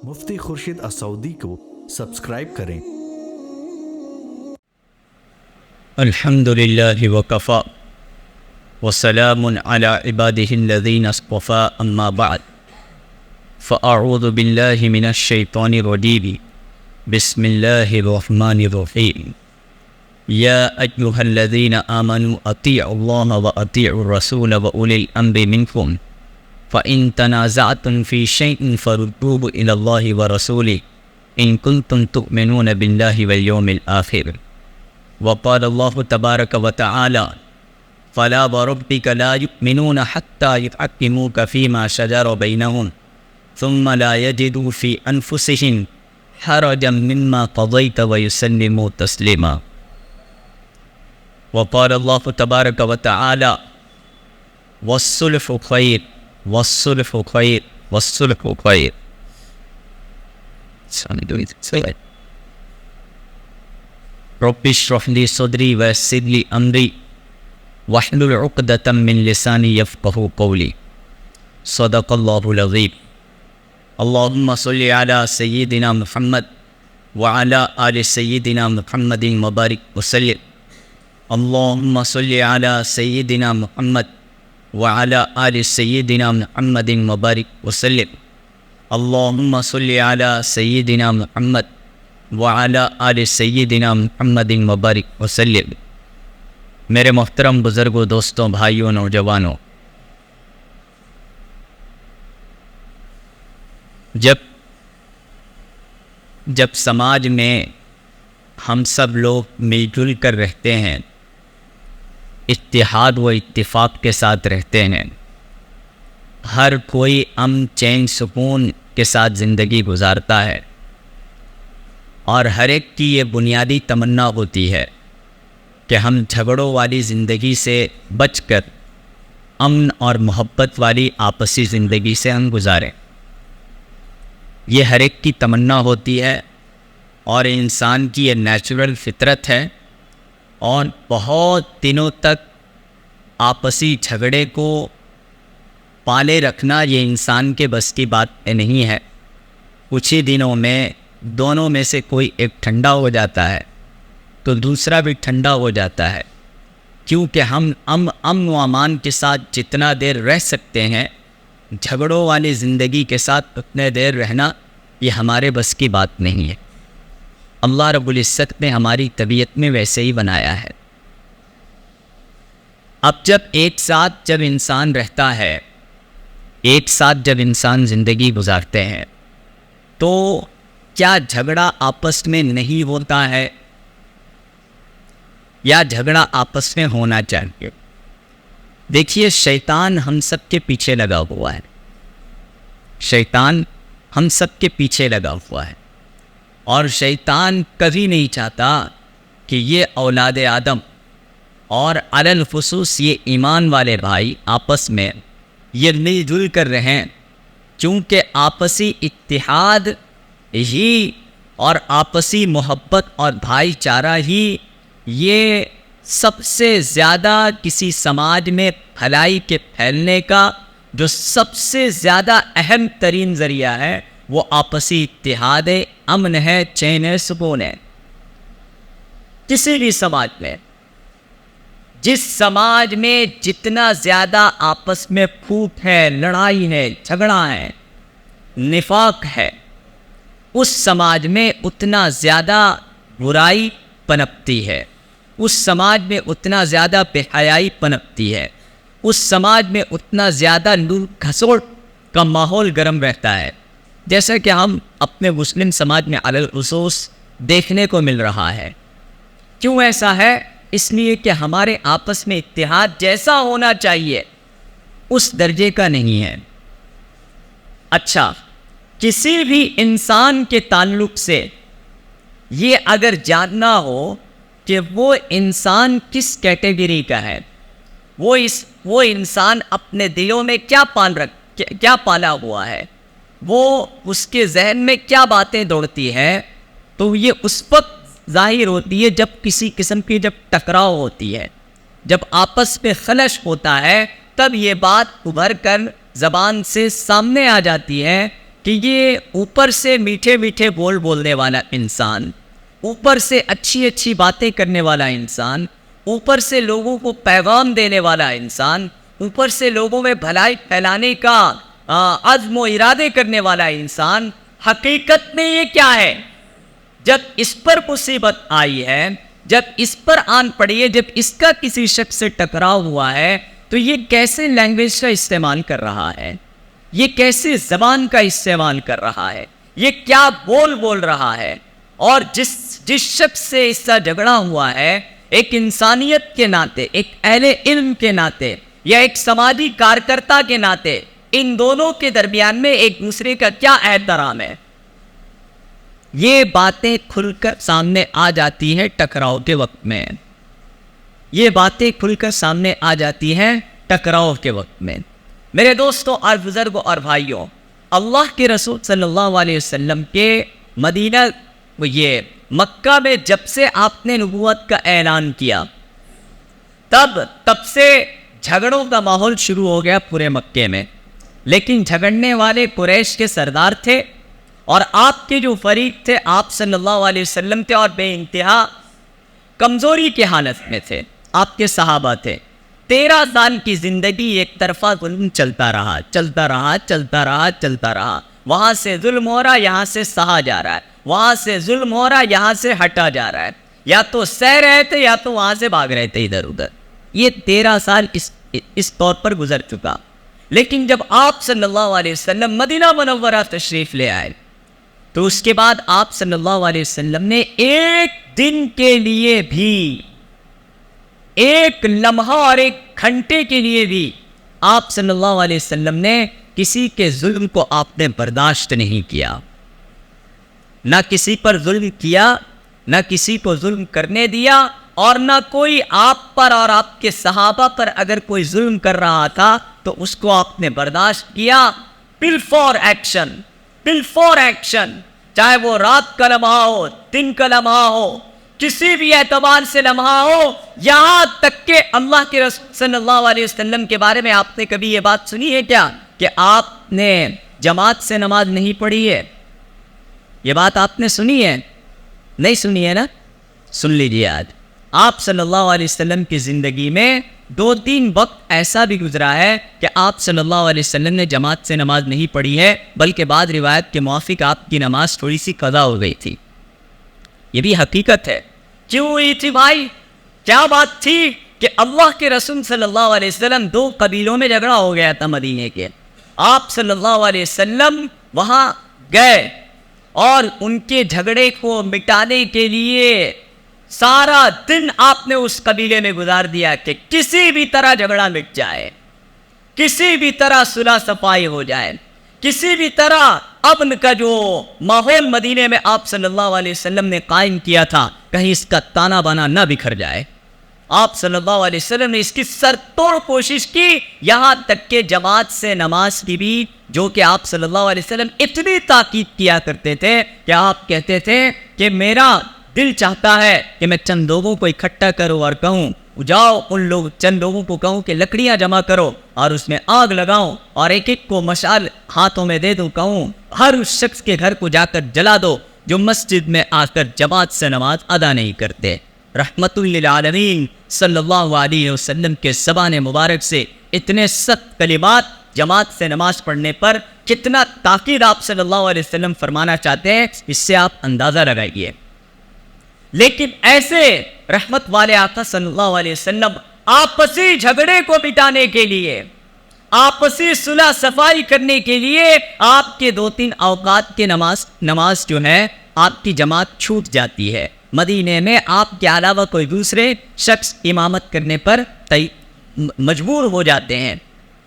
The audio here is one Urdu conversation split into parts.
مفتی خورشید السعودی کو سبسکرائب کریں۔ الحمد للہ وکفا وسلام علی عباده الذین اصطفى اما بعد فاعوذ باللہ من الشیطان الرجیم بسم اللہ الرحمن الرحیم یا ایہا الذین آمنوا اطیعوا اللہ واطیعوا الرسول واولی الامر منکم فإن تنازعتم في شيء فردوه إلى الله ورسوله إن كنتم تؤمنون بالله واليوم الآخر وقال الله تبارك وتعالى فلا وربك لا يؤمنون حتى يحكموك فيما شجر بينهم ثم لا يجدوا في أنفسهم حرجا مما قضيت ويسلموا تسليما وقال الله تبارك وتعالى والصلح خير والصلح خير والصلح خير رب اشرح لي صدري ويسر لي امري واحلل عقدة من لساني يفقهوا قولي صدق الله العظيم اللهم صل على سيدنا محمد وعلى آل سيدنا محمد وبارك وسلم اللهم صل على سيدنا محمد وعلى آل سيدنا محمد وبارك وسلم اللهم صل على سيدنا محمد وعلى آل سيدنا محمد وبارك وسلم۔ میرے محترم بزرگوں، دوستوں، بھائیوں، نوجوانوں، جب سماج میں ہم سب لوگ مل جل کر رہتے ہیں، اتحاد و اتفاق کے ساتھ رہتے ہیں، ہر کوئی امن چین سکون کے ساتھ زندگی گزارتا ہے، اور ہر ایک کی یہ بنیادی تمنا ہوتی ہے کہ ہم جھگڑوں والی زندگی سے بچ کر امن اور محبت والی آپسی زندگی سے ہم گزاریں۔ یہ ہر ایک کی تمنا ہوتی ہے اور انسان کی یہ نیچرل فطرت ہے، اور بہت دنوں تک آپسی جھگڑے کو پالے رکھنا یہ انسان کے بس کی بات نہیں ہے۔ کچھ ہی دنوں میں دونوں میں سے کوئی ایک ٹھنڈا ہو جاتا ہے تو دوسرا بھی ٹھنڈا ہو جاتا ہے، کیونکہ ہم امن و امان کے ساتھ جتنا دیر رہ سکتے ہیں، جھگڑوں والی زندگی کے ساتھ اتنے دیر رہنا یہ ہمارے بس کی بات نہیں ہے۔ اللہ رب العزت نے ہماری طبیعت میں ویسے ہی بنایا ہے۔ اب ایک ساتھ جب انسان رہتا ہے، ایک ساتھ جب انسان زندگی گزارتے ہیں، تو کیا جھگڑا آپس میں نہیں ہوتا ہے، یا جھگڑا آپس میں ہونا چاہیے؟ دیکھیے، شیطان ہم سب کے پیچھے لگا ہوا ہے، شیطان ہم سب کے پیچھے لگا ہوا ہے، اور شیطان کبھی نہیں چاہتا کہ یہ اولاد آدم اور علی الخصوص یہ ایمان والے بھائی آپس میں یہ مل جل کر رہیں، چونکہ آپسی اتحاد ہی اور آپسی محبت اور بھائی چارہ ہی یہ سب سے زیادہ کسی سماج میں بھلائی کے پھیلنے کا جو سب سے زیادہ اہم ترین ذریعہ ہے، وہ آپسی اتحاد ہے، امن ہے، چین ہے، سکون ہے۔ کسی بھی سماج میں، جس سماج میں جتنا زیادہ آپس میں پھوٹ ہے، لڑائی ہے، جھگڑا ہے، نفاق ہے، اس سماج میں اتنا زیادہ برائی پنپتی ہے، اس سماج میں اتنا زیادہ بے حیائی پنپتی ہے، اس سماج میں اتنا زیادہ لوٹ گھسوٹ کا ماحول گرم رہتا ہے، جیسا کہ ہم اپنے مسلم سماج میں علی الخصوص دیکھنے کو مل رہا ہے۔ کیوں ایسا ہے؟ اس لیے کہ ہمارے آپس میں اتحاد جیسا ہونا چاہیے اس درجے کا نہیں ہے۔ اچھا، کسی بھی انسان کے تعلق سے یہ اگر جاننا ہو کہ وہ انسان کس کیٹیگری کا ہے، وہ انسان اپنے دلوں میں کیا پالا ہوا ہے، وہ اس کے ذہن میں کیا باتیں دوڑتی ہیں، تو یہ اس وقت ظاہر ہوتی ہے جب کسی قسم کی جب ٹکراؤ ہوتی ہے، جب آپس میں خلش ہوتا ہے، تب یہ بات ابھر کر زبان سے سامنے آ جاتی ہے کہ یہ اوپر سے میٹھے میٹھے بول بولنے والا انسان، اوپر سے اچھی اچھی باتیں کرنے والا انسان، اوپر سے لوگوں کو پیغام دینے والا انسان، اوپر سے لوگوں میں بھلائی پھیلانے کا عزم و ارادے کرنے والا انسان، حقیقت میں یہ کیا ہے؟ جب اس پر مصیبت آئی ہے، جب اس پر آن پڑی ہے، جب اس کا کسی شخص سے ٹکراؤ ہوا ہے، تو یہ کیسے لینگویج کا استعمال کر رہا ہے، یہ کیسے زبان کا استعمال کر رہا ہے، یہ کیا بول رہا ہے. اور جس شخص سے اس کا جھگڑا ہوا ہے، ایک انسانیت کے ناطے، ایک اہل علم کے ناطے، یا ایک سماجی کارکرتا کے ناطے، ان دونوں کے درمیان میں ایک دوسرے کا کیا احترام ہے؟ یہ باتیں کھل کر سامنے آ جاتی ہیں ٹکراؤ کے وقت میں. یہ باتیں کھل کر سامنے آ جاتی ہیں ٹکراؤ کے وقت میں. میرے دوستوں اور بزرگوں اور بھائیوں، اللہ کے رسول صلی اللہ علیہ وسلم کے مدینہ یہ مکہ میں جب سے آپ نے نبوت کا اعلان کیا، تب سے جھگڑوں کا ماحول شروع ہو گیا پورے مکے میں. لیکن جھگڑنے والے قریش کے سردار تھے، اور آپ کے جو فریق تھے آپ صلی اللہ علیہ وسلم تھے، اور بے انتہا کمزوری کی حالت میں تھے. آپ کے صحابہ تھے. 13 سال کی زندگی ایک طرفہ ظلم چلتا رہا. وہاں سے ظلم ہو رہا، یہاں سے سہا جا رہا ہے، وہاں سے ظلم ہو رہا، یہاں سے ہٹا جا رہا ہے. یا تو سہ رہے تھے یا تو وہاں سے بھاگ رہے تھے ادھر ادھر. یہ 13 سال اس طور پر گزر چکا. لیکن جب آپ صلی اللہ علیہ وسلم مدینہ منورہ تشریف لے آئے، تو اس کے بعد آپ صلی اللہ علیہ وسلم نے ایک دن کے لیے بھی، ایک لمحہ اور ایک گھنٹے کے لیے بھی آپ صلی اللہ علیہ وسلم نے کسی کے ظلم کو آپ نے برداشت نہیں کیا. نہ کسی پر ظلم کیا، نہ کسی کو ظلم کرنے دیا، اور نہ کوئی آپ پر اور آپ کے صحابہ پر اگر کوئی ظلم کر رہا تھا تو اس کو آپ نے برداشت کیا. بل فور ایکشن، چاہے وہ رات کا لمحہ ہو، دن کا لمحہ ہو، کسی بھی اعتبار سے لمحہ ہو. یہاں تک کہ اللہ کے رسول صلی اللہ علیہ وسلم کے بارے میں آپ نے کبھی یہ بات سنی ہے کیا کہ آپ نے جماعت سے نماز نہیں پڑھی ہے؟ یہ بات آپ نے سنی ہے؟ نہیں سنی ہے نا؟ سن لیجیے. آج آپ صلی اللہ علیہ وسلم کی زندگی میں 2-3 وقت ایسا بھی گزرا ہے کہ آپ صلی اللہ علیہ وسلم نے جماعت سے نماز نہیں پڑھی ہے، بلکہ بعض روایت کے موافق آپ کی نماز تھوڑی سی قضا ہو گئی تھی. یہ بھی حقیقت ہے. کیوں ہوئی تھی بھائی؟ کیا بات تھی کہ اللہ کے رسول صلی اللہ علیہ وسلم 2 قبیلوں میں جھگڑا ہو گیا تھا مدینے کے. آپ صلی اللہ علیہ وسلم وہاں گئے اور ان کے جھگڑے کو مٹانے کے لیے سارا دن آپ نے اس قبیلے میں گزار دیا کہ کسی بھی طرح جھگڑا مٹ جائے، کسی بھی طرح صلح صفائی ہو جائے، کسی بھی طرح امن کا جو ماحول مدینے میں آپ صلی اللہ علیہ وسلم نے قائم کیا تھا، کہیں اس کا تانا بانا نہ بکھر جائے. آپ صلی اللہ علیہ وسلم نے اس کی سر توڑ کوشش کی، یہاں تک کہ جماعت سے نماز کی بھی، جو کہ آپ صلی اللہ علیہ وسلم اتنی تاکید کیا کرتے تھے کہ آپ کہتے تھے کہ میرا دل چاہتا ہے کہ میں چند لوگوں کو اکٹھا کروں اور کہوں جاؤ چند لوگوں کو کہوں کہ لکڑیاں جمع کرو اور اس میں آگ لگاؤں اور ایک ایک کو مشعل ہاتھوں میں دے دوں، کہوں ہر اس شخص کے گھر کو جا کر جلا دو جو مسجد میں آ کر جماعت سے نماز ادا نہیں کرتے. رحمت للعالمین صلی اللہ علیہ وسلم کے زبان مبارک سے اتنے سخت کلمات جماعت سے نماز پڑھنے پر کتنا تاکید آپ صلی اللہ علیہ وسلم فرمانا چاہتے ہیں، اس سے آپ اندازہ لگائیے. لیکن ایسے رحمت والے آقا صلی اللہ علیہ وسلم آپسی جھگڑے کو مٹانے کے لیے، آپسی صلح صفائی کرنے کے لیے آپ کے 2-3 اوقات کی نماز جو ہے آپ کی جماعت چھوٹ جاتی ہے. مدینے میں آپ کے علاوہ کوئی دوسرے شخص امامت کرنے پر مجبور ہو جاتے ہیں.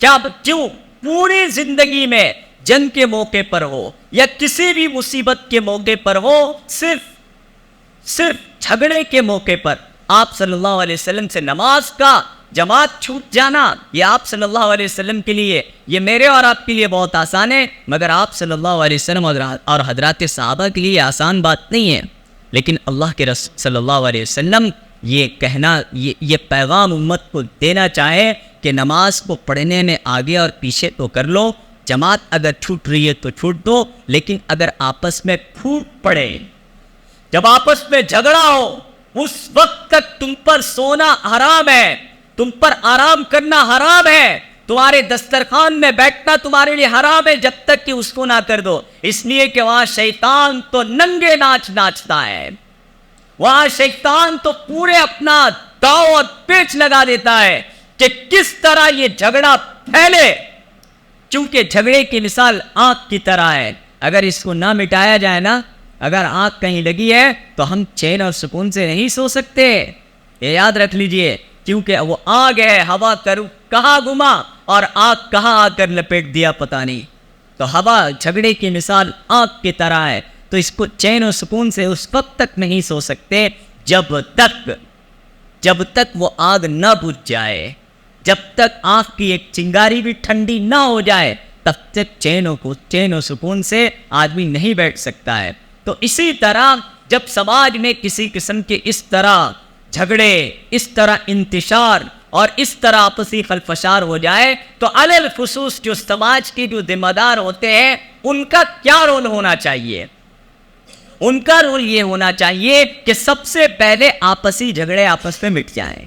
کیوں؟ پوری زندگی میں جنگ کے موقع پر ہو یا کسی بھی مصیبت کے موقع پر ہو، صرف جھگڑے کے موقع پر آپ صلی اللہ علیہ وسلم سے نماز کا جماعت چھوٹ جانا، یہ آپ صلی اللہ علیہ وسلم کے لیے، یہ میرے اور آپ کے لیے بہت آسان ہے، مگر آپ صلی اللہ علیہ وسلم اور حضرات صحابہ کے لیے آسان بات نہیں ہے. لیکن اللہ کے رسول صلی اللہ علیہ وسلم یہ پیغام امت کو دینا چاہے کہ نماز کو پڑھنے میں آگے اور پیچھے تو کر لو، جماعت اگر چھوٹ رہی ہے تو چھوٹ دو، لیکن اگر آپس میں پھوٹ پڑے، جب آپس میں جھگڑا ہو، اس وقت تک تم پر سونا حرام ہے، تم پر آرام کرنا حرام ہے، تمہارے دسترخوان میں بیٹھنا تمہارے لیے حرام ہے، جب تک کہ اس کو نہ کر دو. اس لیے کہ وہاں شیطان تو ننگے ناچ ناچتا ہے، وہاں شیطان تو پورے اپنا داؤ اور پیچ لگا دیتا ہے کہ کس طرح یہ جھگڑا پھیلے. چونکہ جھگڑے کی مثال آنکھ کی طرح ہے، اگر اس کو نہ مٹایا جائے نا، اگر آنکھ کہیں لگی ہے تو ہم چین اور سکون سے نہیں سو سکتے. یہ یاد رکھ لیجئے، کیونکہ وہ آگ ہے، ہوا کرو کہاں گما اور آگ کہاں آ کر لپیٹ دیا پتہ نہیں. تو ہوا جھگڑے کی مثال آنکھ کی طرح ہے، تو اس کو چین و سکون سے اس وقت تک نہیں سو سکتے جب تک وہ آگ نہ بجھ جائے، جب تک آنکھ کی ایک چنگاری بھی ٹھنڈی نہ ہو جائے، تب تک چین و سکون سے آدمی نہیں بیٹھ سکتا ہے. تو اسی طرح جب سماج میں کسی قسم کے اس طرح جھگڑے، اس طرح انتشار اور اس طرح آپسی خلفشار ہو جائے، تو علی الخصوص جو سماج کے جو ذمہ دار ہوتے ہیں ان کا کیا رول ہونا چاہیے؟ ان کا رول یہ ہونا چاہیے کہ سب سے پہلے آپسی جھگڑے آپس میں مٹ جائیں.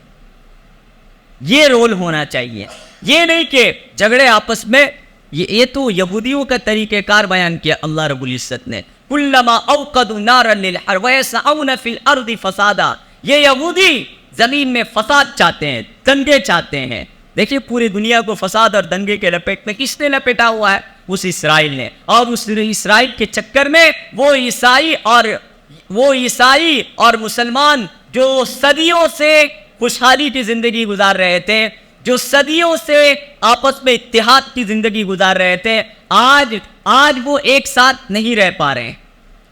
یہ رول ہونا چاہیے. یہ نہیں کہ جھگڑے آپس میں، یہ تو یہودیوں کا طریقہ کار بیان کیا اللہ رب العزت نے، کلما اوقدوا نارا للحرب ويسعون في الارض فسادا. یہ یہودی زمین میں فساد چاہتے ہیں، دنگے چاہتے ہیں. دیکھیے پوری دنیا کو فساد اور دنگے کے لپیٹ میں کس نے لپیٹا ہوا ہے؟ اس اسرائیل نے. اور اس اسرائیل کے چکر میں وہ عیسائی اور مسلمان جو صدیوں سے خوشحالی کی زندگی گزار رہے تھے، جو صدیوں سے آپس میں اتحاد کی زندگی گزار رہے تھے، آج وہ ایک ساتھ نہیں رہ پا رہے ہیں.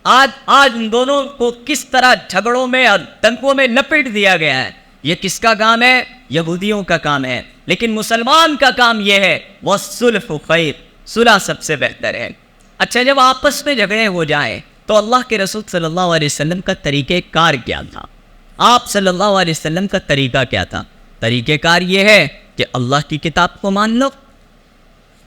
آج ان دونوں کو کس طرح جھگڑوں میں اور دنگوں میں لپیٹ دیا گیا ہے. یہ کس کا کام ہے؟ یہودیوں کا کام ہے. لیکن مسلمان کا کام یہ ہے وَالصُّلْحُ خَيْرٌ، صلح سب سے بہتر ہے. اچھا، جب آپس میں جھگڑے ہو جائیں تو اللہ کے رسول صلی اللہ علیہ وسلم کا طریقہ کار کیا تھا؟ آپ صلی اللہ علیہ وسلم کا طریقہ کیا تھا؟ طریقہ کار یہ ہے کہ اللہ کی کتاب کو مان لو،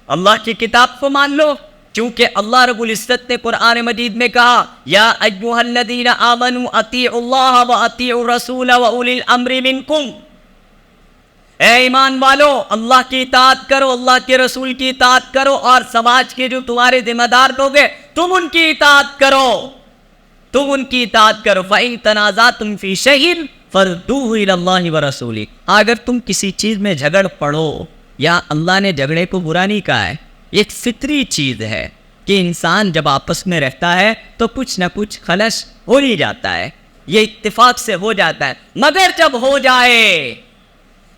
اللہ کی کتاب کو مان لو. کیونکہ اللہ رب العزت نے قرآن مجید میں کہا یا ایھا الذین آمنوا اطیعوا اللہ واطیعوا الرسول واولی الامر منکم. اے ایمان والو، اللہ کی اطاعت کرو، اللہ کے رسول کی اطاعت کرو، اور سماج کے جو تمہارے ذمہ دار لوگ ہیں تم ان کی اطاعت کرو، تم ان کی اطاعت کرو. فَإِن تَنَازَعْتُمْ فِي شَيْءٍ فَرُدُّوهُ إِلَى اللَّهِ وَرَسُولِهِ. اگر تم کسی چیز میں جھگڑ پڑو، یا اللہ نے جھگڑے کو برا نہیں کہا ہے، یہ ایک فطری چیز ہے کہ انسان جب آپس میں رہتا ہے تو کچھ نہ کچھ خلش ہو ہی جاتا ہے، یہ اتفاق سے ہو جاتا ہے.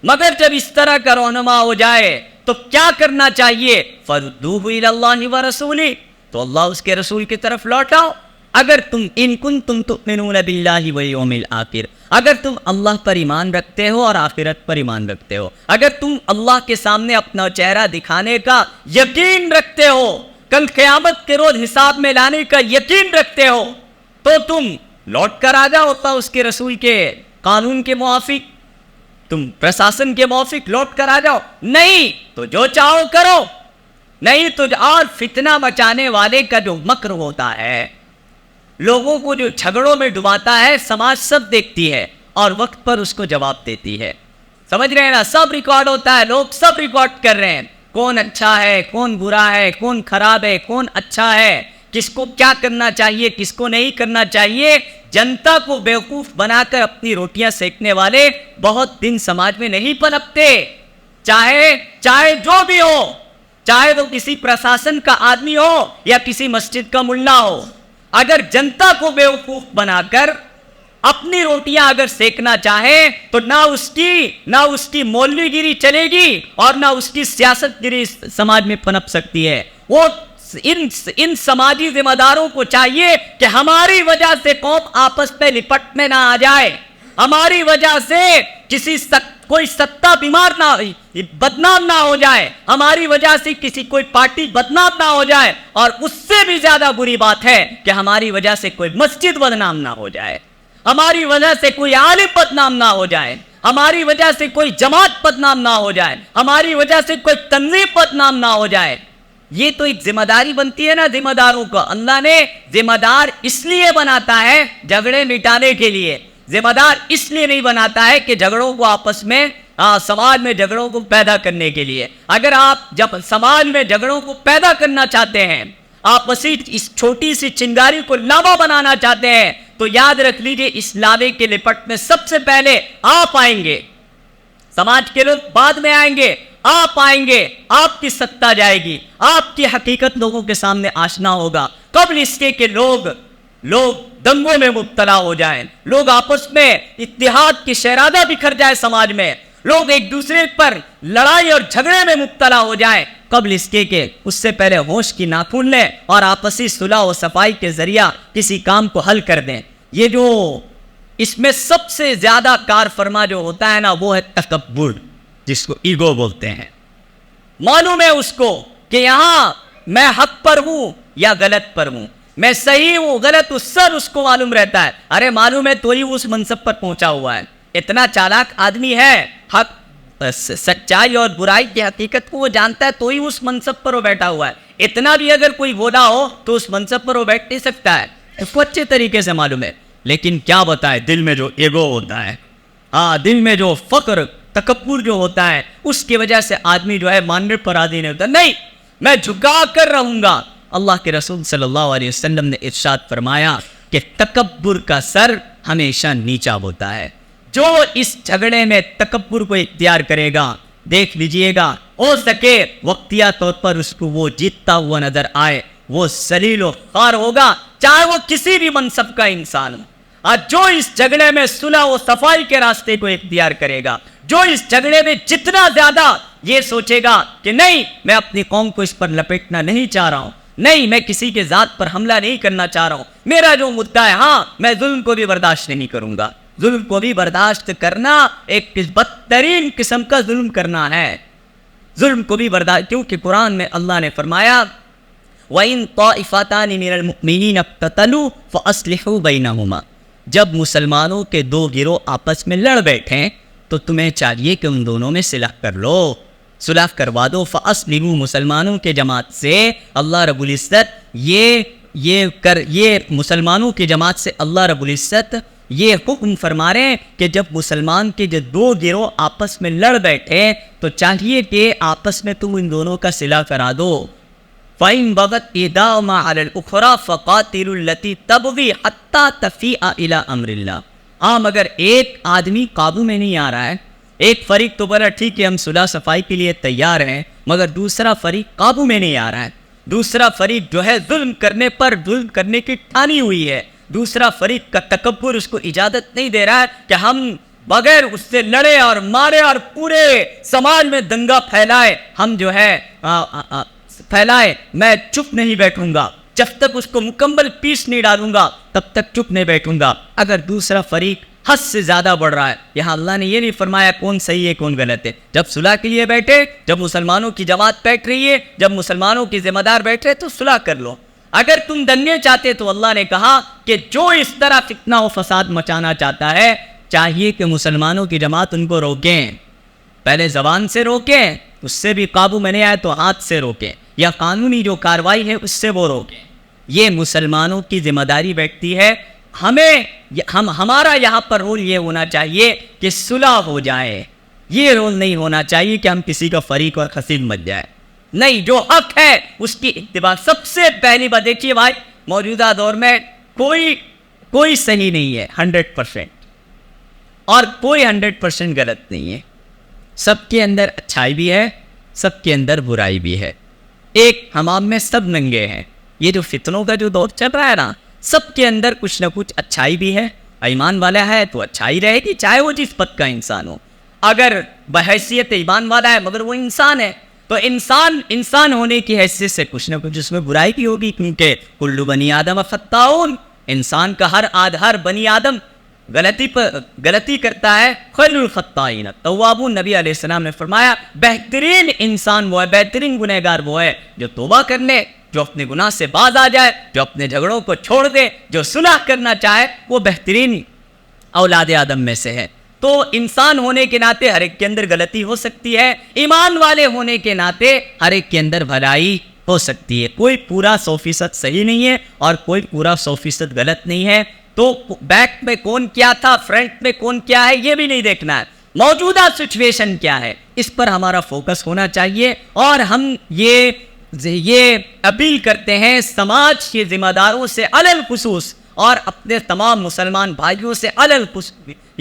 مگر جب اس طرح کا رونما ہو جائے تو کیا کرنا چاہیے؟ فَرُدُّوهُ إِلَى اللَّهِ وَرَسُولِهِ، تو اللہ اس کے رسول کی طرف لوٹاؤ. اگر تم ان کنتم تؤمنون باللہ والیوم الآخر، اگر تم اللہ پر ایمان رکھتے ہو اور آخرت پر ایمان رکھتے ہو، اگر تم اللہ کے سامنے اپنا چہرہ دکھانے کا یقین رکھتے ہو، کل قیامت کے روز حساب میں لانے کا یقین رکھتے ہو، تو تم لوٹ کر آ جاؤ اللہ اس کے رسول کے قانون کے موافق، تم پرشاسن کے موافق لوٹ کر آ جاؤ. نہیں تو جو چاہو کرو، نہیں تو اور فتنہ مچانے والے کا جو مکر ہوتا ہے، لوگوں کو جو جھگڑوں میں ڈباتا ہے، سماج سب دیکھتی ہے اور وقت پر اس کو جواب دیتی ہے. سمجھ رہے ہیں نا؟ سب ریکارڈ ہوتا ہے، لوگ سب ریکارڈ کر رہے ہیں، کون اچھا ہے، کون برا ہے، کون خراب ہے، کون اچھا ہے، کس کو کیا کرنا چاہیے، کس کو نہیں کرنا چاہیے. جنتا کو بیوقوف بنا کر اپنی روٹیاں سینکنے والے بہت دن سماج میں نہیں پنپتے، چاہے جو بھی ہو، چاہے وہ کسی پرشاسن کا آدمی ہو یا کسی مسجد کا ملا ہو. اگر جنتا کو بیوقوف بنا کر اپنی روٹیاں اگر سینکنا چاہے تو نہ اس کی مولوی گیری چلے گی اور نہ اس کی سیاست گیری سماج میں پنپ سکتی ہے. وہ ان سماجی ذمہ داروں کو چاہیے کہ ہماری وجہ سے قوم آپس میں لپٹ میں نہ آ جائے، ہماری وجہ سے کوئی ستا بیمار نہ بدنام نہ ہو جائے، ہماری وجہ سے کوئی پارٹی بدنام نہ ہو جائے، اور اس سے بھی زیادہ بری بات ہے کہ ہماری وجہ سے کوئی مسجد بدنام نہ ہو جائے، ہماری وجہ سے کوئی عالم بدنام نہ ہو جائے، ہماری وجہ سے کوئی جماعت بدنام نہ ہو جائے، ہماری وجہ سے کوئی تنظیم بدنام نہ ہو جائے. یہ تو ایک ذمہ داری بنتی ہے نا ذمہ داروں کا. اللہ نے ذمہ دار اس لیے بناتا ہے جھگڑے مٹانے کے لیے. ذمہ دار اس لیے نہیں بناتا ہے کہ جھگڑوں کو آپس میں سماج میں جھگڑوں کو پیدا کرنے کے لیے. اگر آپ جب سماج میں جھگڑوں کو پیدا کرنا چاہتے ہیں, آپسی اس چھوٹی سی چنگاری کو لاوا بنانا چاہتے ہیں, تو یاد رکھ لیجئے اس لاوے کے لپٹ میں سب سے پہلے آپ آئیں گے. سماج کے لوگ بعد میں آئیں گے, آپ آئیں گے, آپ کی ستا جائے گی, آپ کی حقیقت لوگوں کے سامنے آشنا ہوگا, قبل اس کے کہ لوگ دنگوں میں مبتلا ہو جائیں, لوگ آپس میں اتحاد کی شیرازہ بکھر جائے, سماج میں لوگ ایک دوسرے پر لڑائی اور جھگڑے میں مبتلا ہو جائیں, قبل اس کے کہ اس سے پہلے ہوش کی ناخن لیں اور آپسی صلح و صفائی کے ذریعہ کسی کام کو حل کر دیں. یہ جو اس میں سب سے زیادہ کار فرما جو ہوتا ہے نا, وہ ہے تکبر, جس کو ایگو بولتے ہیں. معلوم ہے اس کو کہ یہاں میں حق پر ہوں یا غلط پر ہوں, میں صحیح ہوں غلط, اس کو معلوم رہتا ہے. ارے معلوم ہے تو ہی اس منصب پر پہنچا ہوا ہے. اتنا چالاک آدمی ہے, حق سچائی اور برائی کی حقیقت کو وہ جانتا ہے, تو ہی اس منصب پر وہ بیٹھا ہوا ہے. اتنا بھی اگر کوئی بولا ہو تو اس منصب پر وہ بیٹھ نہیں سکتا ہے, اس کو اچھے طریقے سے معلوم ہے. لیکن کیا بتائے, دل میں جو ایگو ہوتا ہے, دل میں جو فقر تکبر جو ہوتا ہے, اس کی وجہ سے آدمی جو ہے ماننے پر راضی نہیں ہوتا. نہیں, میں جھکا کر رہوں گا. اللہ کے رسول صلی اللہ علیہ وسلم نے ارشاد فرمایا کہ تکبر کا سر ہمیشہ نیچا ہوتا ہے. جو اس جھگڑے میں تکبر کو اختیار کرے گا, دیکھ لیجئے گا, ہو سکے وقتیہ طور پر اس کو وہ جیتتا ہوا نظر آئے, وہ ذلیل و خوار ہوگا, چاہے وہ کسی بھی منصب کا انسان ہو. اور جو اس جھگڑے میں صلح و صفائی کے راستے کو اختیار کرے گا, جو اس جھگڑے میں جتنا زیادہ یہ سوچے گا کہ نہیں میں اپنی قوم کو اس پر لپیٹنا نہیں چاہ رہا ہوں, نہیں میں کسی کے ذات پر حملہ نہیں کرنا چاہ رہا ہوں, میرا جو مدعا ہے, ہاں میں ظلم کو بھی برداشت نہیں کروں گا. ظلم کو بھی برداشت کرنا ایک بدترین قسم کا ظلم کرنا ہے. ظلم کو بھی برداشت, کیونکہ قرآن میں اللہ نے فرمایا وَإِن طَائِفَتَانِ مِنَ الْمُؤْمِنِينَ اقْتَتَلُوا فَأَصْلِحُوا بَيْنَهُمَا. جب مسلمانوں کے دو گروہ آپس میں لڑ بیٹھیں تو تمہیں چاہیے کہ ان دونوں میں صلح کر لو, صلح کروا دو. فَأَصْلِحُوا, مسلمانوں کے جماعت سے اللہ رب العزت یہ مسلمانوں کی جماعت سے اللہ رب العزت یہ حکم فرما رہے ہیں کہ جب مسلمان کے جو دو گروہ آپس میں لڑ بیٹھے تو چاہیے کہ آپس میں تم ان دونوں کا صلح کرا دو. فَإِن بَغَتْ إِحْدَاهُمَا عَلَى الْأُخْرَى فَقَاتِلُوا الَّتِي تَبْغِي حَتَّى تَفِيءَ إِلَىٰ أَمْرِ اللَّهِ. مگر ایک آدمی قابو میں نہیں آ رہا ہے, ایک فریق تو بولا ٹھیک ہے ہم صلح صفائی کے لیے تیار ہیں, مگر دوسرا فریق قابو میں نہیں آ رہا ہے. دوسرا فریق جو ہے ظلم کرنے پر ظلم کرنے کی ٹھانی ہوئی ہے. دوسرا فریق کا تکبر اس کو اجازت نہیں دے رہا ہے کہ ہم بغیر اس سے لڑے اور مارے اور پورے سماج میں دنگا پھیلائے, ہم جو ہے پھیلائے. میں چپ نہیں بیٹھوں گا, جب تک اس کو مکمل پیس نہیں ڈالوں گا تب تک چپ نہیں بیٹھوں گا. اگر دوسرا فریق حد سے زیادہ بڑھ رہا ہے, یہاں اللہ نے یہ نہیں فرمایا کون صحیح ہے کون غلط ہے. جب صلح کے لیے بیٹھے, جب مسلمانوں کی جماعت بیٹھ رہی ہے, جب مسلمانوں کی ذمہ دار بیٹھ رہے تو صلح کر لو. اگر تم دنگے چاہتے تو اللہ نے کہا کہ جو اس طرح فتنہ و فساد مچانا چاہتا ہے چاہیے کہ مسلمانوں کی جماعت ان کو روکیں. پہلے زبان سے روکیں, اس سے بھی قابو میں نہیں آئے تو ہاتھ سے روکیں, یا قانونی جو کاروائی ہے اس سے وہ روکیں. یہ مسلمانوں کی ذمہ داری بیٹھتی ہے. ہمارا یہاں پر رول یہ ہونا چاہیے کہ صلح ہو جائے. یہ رول نہیں ہونا چاہیے کہ ہم کسی کا فریق اور خصیم بن جائے. نہیں, جو حق ہے اس کی اتباع. سب سے پہلی بات دیکھیے بھائی, موجودہ دور میں کوئی صحیح نہیں ہے 100%, اور کوئی 100% غلط نہیں ہے. سب کے اندر اچھائی بھی ہے, سب کے اندر برائی بھی ہے. ایک حمام میں سب ننگے ہیں. یہ جو فتنوں کا جو دور چل رہا ہے نا, سب کے اندر کچھ نہ کچھ اچھائی بھی ہے. ایمان والا ہے تو اچھائی رہے گی, چاہے وہ جس پد کا انسان ہو. اگر بحیثیت ایمان والا ہے مگر وہ انسان ہے تو انسان ہونے کی حیثیت سے کچھ نہ کچھ اس میں برائی بھی ہوگی, کیونکہ کل بنی آدم خطاؤن, انسان کا ہر بنی آدم غلطی کرتا ہے. خیر الخطائین التوابون, نبی علیہ السلام نے فرمایا بہترین انسان وہ ہے, بہترین گنہگار وہ ہے جو توبہ کر لے, جو اپنے گناہ سے باز آ جائے, جو اپنے جھگڑوں کو چھوڑ دے, جو صلح کرنا چاہے, وہ بہترین اولاد آدم میں سے ہے. تو انسان ہونے کے ناطے ہر ایک کے اندر غلطی ہو سکتی ہے, ایمان والے ہونے کے ناطے ہر ایک کے اندر بھلائی ہو سکتی ہے. کوئی پورا 100% صحیح نہیں ہے اور کوئی پورا 100% غلط نہیں ہے. تو بیک میں کون کیا تھا، فرنٹ میں کون کیا ہے، یہ بھی نہیں دیکھنا ہے. موجودہ سچویشن کیا ہے اس پر ہمارا فوکس ہونا چاہیے. اور ہم یہ اپیل کرتے ہیں سماج کے ذمہ داروں سے علی الخصوص اور اپنے تمام مسلمان بھائیوں سے علی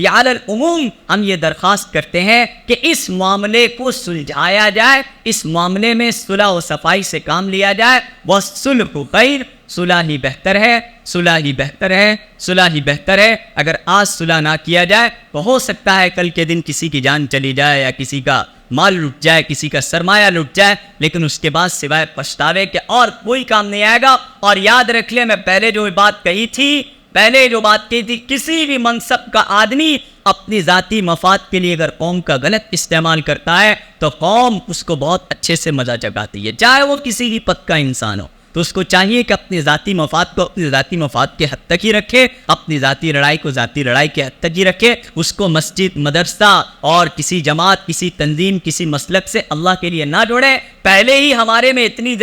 العموم ہم یہ درخواست کرتے ہیں کہ اس معاملے کو سلجھایا جائے، اس معاملے میں صلح و صفائی سے کام لیا جائے. وَالصُّلْحُ خَيْرٌ، صلح ہی بہتر ہے، صلح ہی بہتر ہے، صلح ہی بہتر ہے. اگر آج صلح نہ کیا جائے تو ہو سکتا ہے کل کے دن کسی کی جان چلی جائے یا کسی کا مال لٹ جائے، کسی کا سرمایہ لٹ جائے، لیکن اس کے بعد سوائے پچھتاوے کے اور کوئی کام نہیں آئے گا. اور یاد رکھ لیں، میں پہلے جو بات کہی تھی، کسی بھی منصب کا آدمی اپنی ذاتی مفاد کے لیے اگر قوم کا غلط استعمال کرتا ہے تو قوم اس کو بہت اچھے سے مزہ چکھاتی ہے، چاہے وہ کسی بھی پد کا انسان ہو. تو اس کو چاہیے کہ اپنی ذاتی مفاد کو اپنی ذاتی مفاد کے حد تک ہی رکھے، اپنی ذاتی لڑائی کو ذاتی لڑائی کے حد تک ہی رکھے. اس کو مسجد، مدرسہ اور کسی جماعت، کسی تنظیم، کسی مسلک سے اللہ کے لیے نہ جوڑے. پہلے ہی ہمارے میں اتنی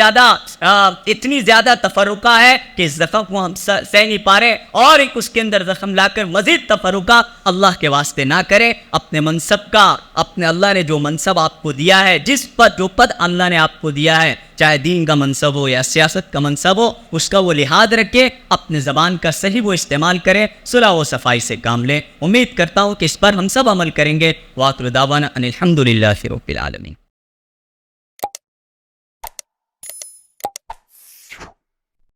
زیادہ تفرقہ ہے کہ اس زخم کو ہم سہ نہیں پا رہے، اور اس کے اندر زخم لا کر مزید تفرقہ اللہ کے واسطے نہ کرے. اپنے منصب کا، اپنے اللہ نے جو منصب آپ کو دیا ہے، جو پد اللہ نے آپ کو دیا ہے، چاہے دین کا منصب ہو یا سیاست کا منصب ہو، اس کا وہ لحاظ رکھے، اپنے زبان کا صحیح وہ استعمال کرے، صلح و صفائی سے کام لیں. امید کرتا ہوں کہ اس پر ہم سب عمل کریں گے. وآخر دعوانا ان الحمد للہ رب العالمین.